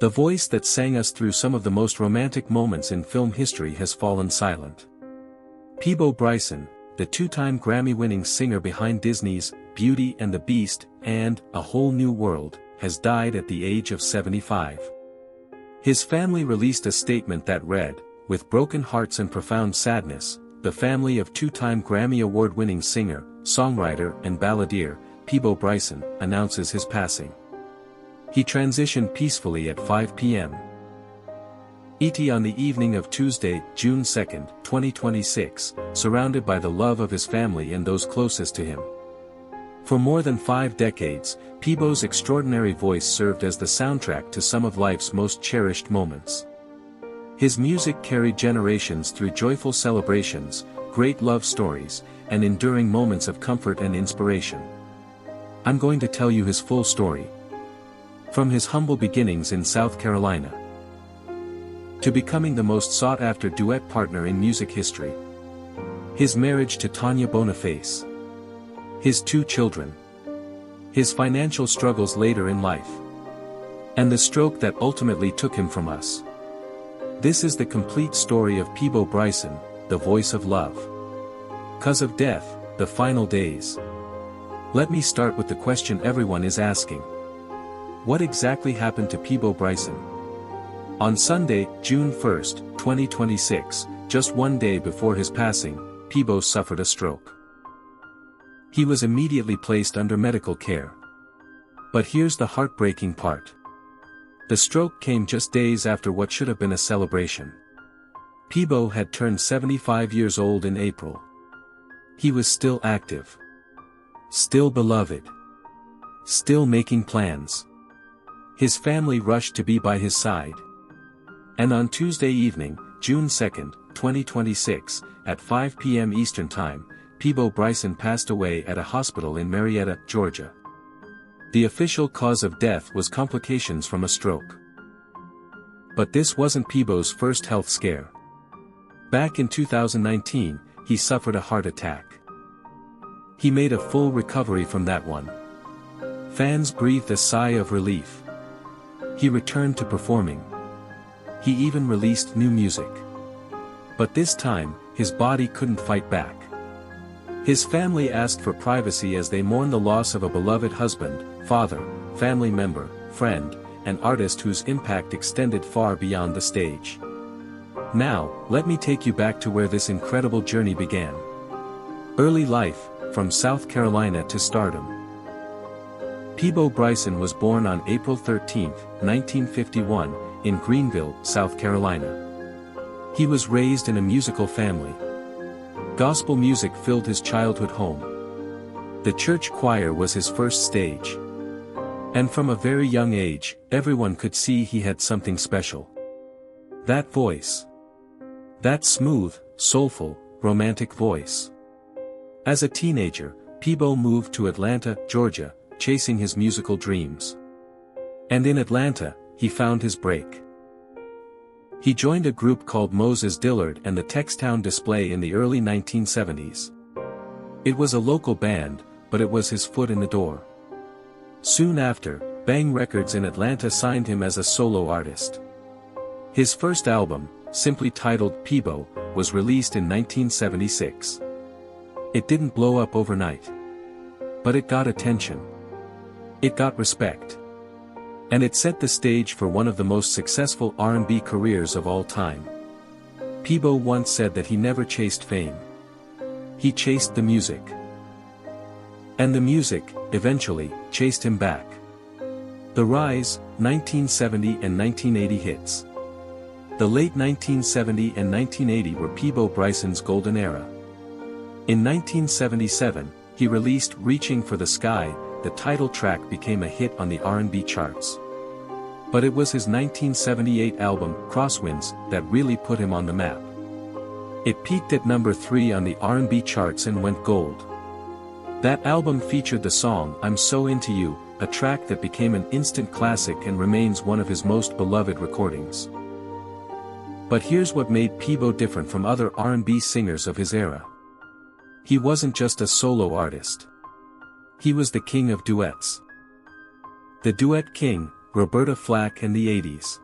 The voice that sang us through some of the most romantic moments in film history has fallen silent. Peabo Bryson, the two-time Grammy-winning singer behind Disney's Beauty and the Beast and A Whole New World, has died at the age of 75. His family released a statement that read, "With broken hearts and profound sadness, the family of two-time Grammy Award-winning singer, songwriter and balladeer, Peabo Bryson, announces his passing. He transitioned peacefully at 5 p.m. ET on the evening of Tuesday, June 2, 2026, surrounded by the love of his family and those closest to him. For more than 5 decades, Peabo's extraordinary voice served as the soundtrack to some of life's most cherished moments. His music carried generations through joyful celebrations, great love stories, and enduring moments of comfort and inspiration. I'm going to tell you his full story. From his humble beginnings in South Carolina to becoming the most sought-after duet partner in music history. His marriage to Tanya Boniface. His 2 children. His financial struggles later in life. And the stroke that ultimately took him from us. This is the complete story of Peabo Bryson, the voice of love. 'Cause of death, the final days. Let me start with the question everyone is asking. What exactly happened to Peabo Bryson? On Sunday, June 1, 2026, just one day before his passing, Peabo suffered a stroke. He was immediately placed under medical care. But here's the heartbreaking part. The stroke came just days after what should have been a celebration. Peabo had turned 75 years old in April. He was still active. Still beloved. Still making plans. His family rushed to be by his side. And on Tuesday evening, June 2, 2026, at 5 p.m. Eastern Time, Peabo Bryson passed away at a hospital in Marietta, Georgia. The official cause of death was complications from a stroke. But this wasn't Peabo's first health scare. Back in 2019, he suffered a heart attack. He made a full recovery from that one. Fans breathed a sigh of relief. He returned to performing. He even released new music. But this time, his body couldn't fight back. His family asked for privacy as they mourned the loss of a beloved husband, father, family member, friend, and artist whose impact extended far beyond the stage. Now, let me take you back to where this incredible journey began. Early life, from South Carolina to stardom. Peabo Bryson was born on April 13, 1951, in Greenville, South Carolina. He was raised in a musical family. Gospel music filled his childhood home. The church choir was his first stage. And from a very young age, everyone could see he had something special. That voice. That smooth, soulful, romantic voice. As a teenager, Peabo moved to Atlanta, Georgia, chasing his musical dreams. And in Atlanta, he found his break. He joined a group called Moses Dillard and the Textown Display in the early 1970s. It was a local band, but it was his foot in the door. Soon after, Bang Records in Atlanta signed him as a solo artist. His first album, simply titled Peabo, was released in 1976. It didn't blow up overnight. But it got attention. It got respect. And it set the stage for one of the most successful R&B careers of all time. Peabo once said that he never chased fame. He chased the music. And the music, eventually, chased him back. The Rise, 1970 and 1980 hits. The late 1970 and 1980 were Peabo Bryson's golden era. In 1977, he released Reaching for the Sky. The title track became a hit on the R&B charts. But it was his 1978 album, Crosswinds, that really put him on the map. It peaked at number 3 on the R&B charts and went gold. That album featured the song I'm So Into You, a track that became an instant classic and remains one of his most beloved recordings. But here's what made Peabo different from other R&B singers of his era. He wasn't just a solo artist. He was the king of duets. The duet king, Roberta Flack and the 80s.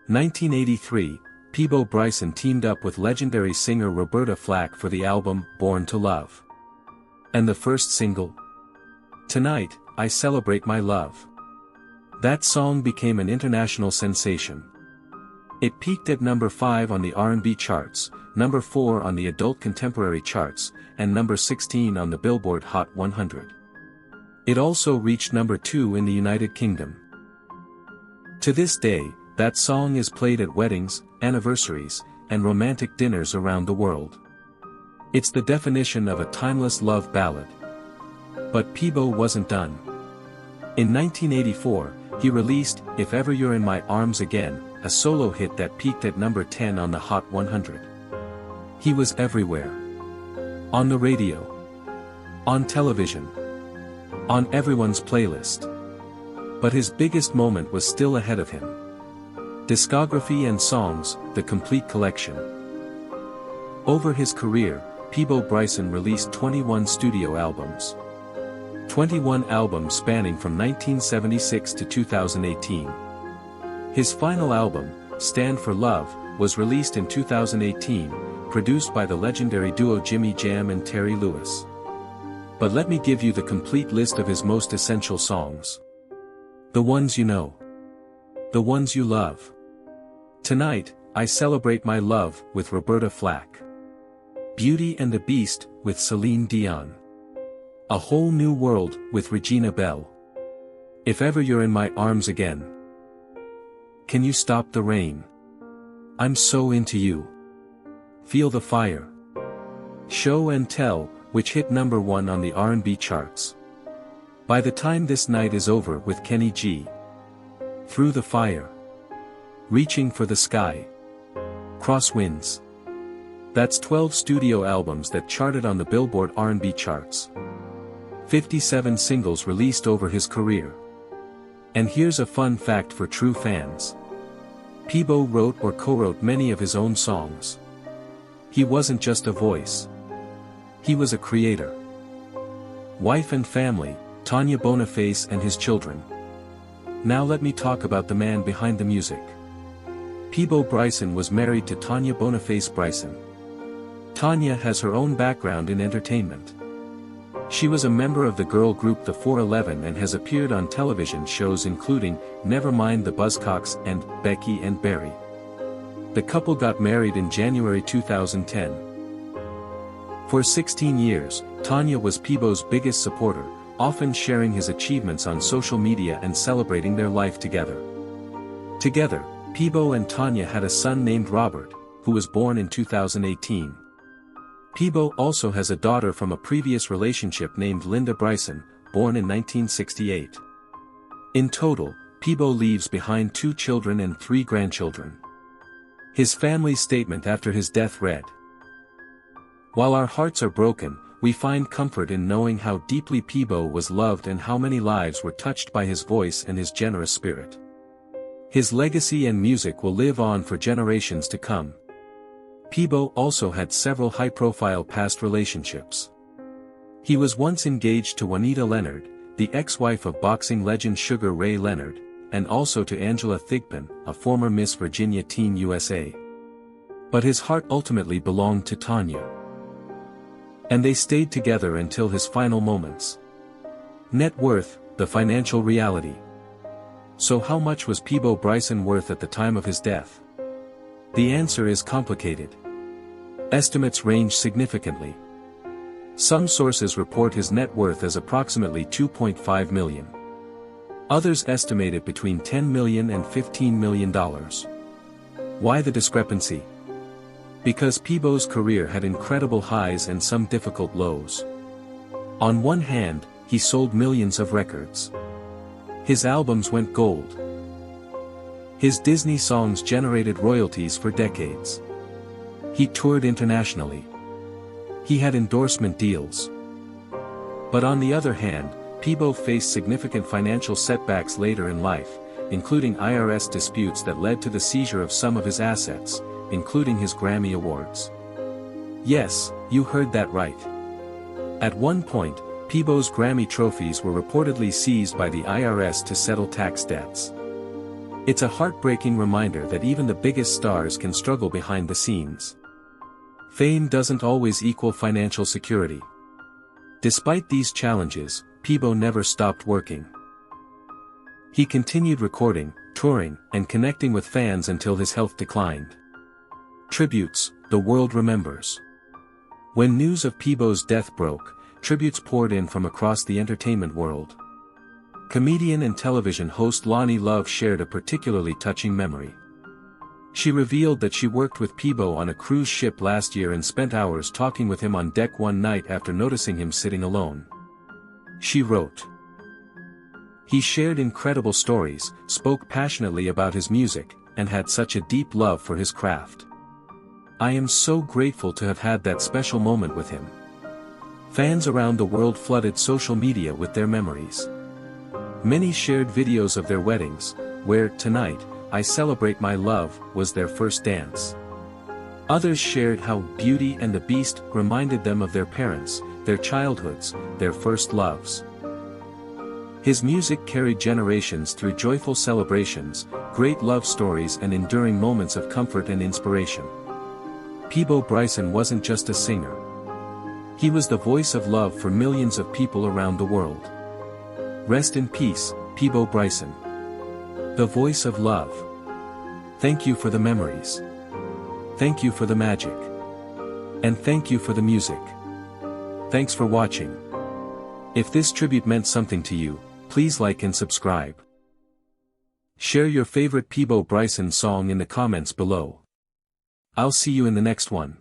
1983, Peabo Bryson teamed up with legendary singer Roberta Flack for the album Born to Love. And the first single? Tonight, I Celebrate My Love. That song became an international sensation. It peaked at number 5 on the R&B charts, number 4 on the adult contemporary charts, and number 16 on the Billboard Hot 100. It also reached number 2 in the United Kingdom. To this day, that song is played at weddings, anniversaries, and romantic dinners around the world. It's the definition of a timeless love ballad. But Peabo wasn't done. In 1984, he released If Ever You're in My Arms Again, a solo hit that peaked at number 10 on the Hot 100. He was everywhere. On the radio. On television. On everyone's playlist. But his biggest moment was still ahead of him. Discography and Songs, the complete collection. Over his career, Peabo Bryson released 21 studio albums. 21 albums spanning from 1976 to 2018. His final album, Stand for Love, was released in 2018, produced by the legendary duo Jimmy Jam and Terry Lewis. But let me give you the complete list of his most essential songs. The ones you know. The ones you love. Tonight, I Celebrate My Love with Roberta Flack. Beauty and the Beast with Celine Dion. A Whole New World with Regina Belle. If Ever You're in My Arms Again. Can You Stop the Rain? I'm So Into You. Feel the Fire. Show and Tell, which hit number 1 on the R&B charts. By the Time This Night Is Over with Kenny G. Through the Fire. Reaching for the Sky. Crosswinds. That's 12 studio albums that charted on the Billboard R&B charts. 57 singles released over his career. And here's a fun fact for true fans. Peabo wrote or co-wrote many of his own songs. He wasn't just a voice. He was a creator. Wife and family, Tanya Boniface and his children. Now let me talk about the man behind the music. Peabo Bryson was married to Tanya Boniface Bryson. Tanya has her own background in entertainment. She was a member of the girl group The 411 and has appeared on television shows including Never Mind the Buzzcocks and Becky and Barry. The couple got married in January 2010. For 16 years, Tanya was Peabo's biggest supporter, often sharing his achievements on social media and celebrating their life together. Together, Peabo and Tanya had a son named Robert, who was born in 2018. Peabo also has a daughter from a previous relationship named Linda Bryson, born in 1968. In total, Peabo leaves behind 2 children and 3 grandchildren. His family's statement after his death read, "While our hearts are broken, we find comfort in knowing how deeply Peabo was loved and how many lives were touched by his voice and his generous spirit. His legacy and music will live on for generations to come." Peabo also had several high-profile past relationships. He was once engaged to Juanita Leonard, the ex-wife of boxing legend Sugar Ray Leonard, and also to Angela Thigpen, a former Miss Virginia Teen USA. But his heart ultimately belonged to Tanya. And they stayed together until his final moments. Net worth, the financial reality. So how much was Peabo Bryson worth at the time of his death? The answer is complicated. Estimates range significantly. Some sources report his net worth as approximately $2.5 million. Others estimate it between $10 million and $15 million. Why the discrepancy? Because Peabo's career had incredible highs and some difficult lows. On one hand, he sold millions of records. His albums went gold. His Disney songs generated royalties for decades. He toured internationally. He had endorsement deals. But on the other hand, Peabo faced significant financial setbacks later in life, including IRS disputes that led to the seizure of some of his assets, including his Grammy Awards. Yes, you heard that right. At one point, Peabo's Grammy trophies were reportedly seized by the IRS to settle tax debts. It's a heartbreaking reminder that even the biggest stars can struggle behind the scenes. Fame doesn't always equal financial security. Despite these challenges, Peabo never stopped working. He continued recording, touring, and connecting with fans until his health declined. Tributes, the world remembers. When news of Peabo's death broke, tributes poured in from across the entertainment world. Comedian and television host Lani Love shared a particularly touching memory. She revealed that she worked with Peabo on a cruise ship last year and spent hours talking with him on deck one night after noticing him sitting alone. She wrote, "He shared incredible stories, spoke passionately about his music, and had such a deep love for his craft. I am so grateful to have had that special moment with him." Fans around the world flooded social media with their memories. Many shared videos of their weddings, where "Tonight, I Celebrate My Love" was their first dance. Others shared how Beauty and the Beast reminded them of their parents, their childhoods, their first loves. His music carried generations through joyful celebrations, great love stories and enduring moments of comfort and inspiration. Peabo Bryson wasn't just a singer. He was the voice of love for millions of people around the world. Rest in peace, Peabo Bryson. The voice of love. Thank you for the memories. Thank you for the magic. And thank you for the music. Thanks for watching. If this tribute meant something to you, please like and subscribe. Share your favorite Peabo Bryson song in the comments below. I'll see you in the next one.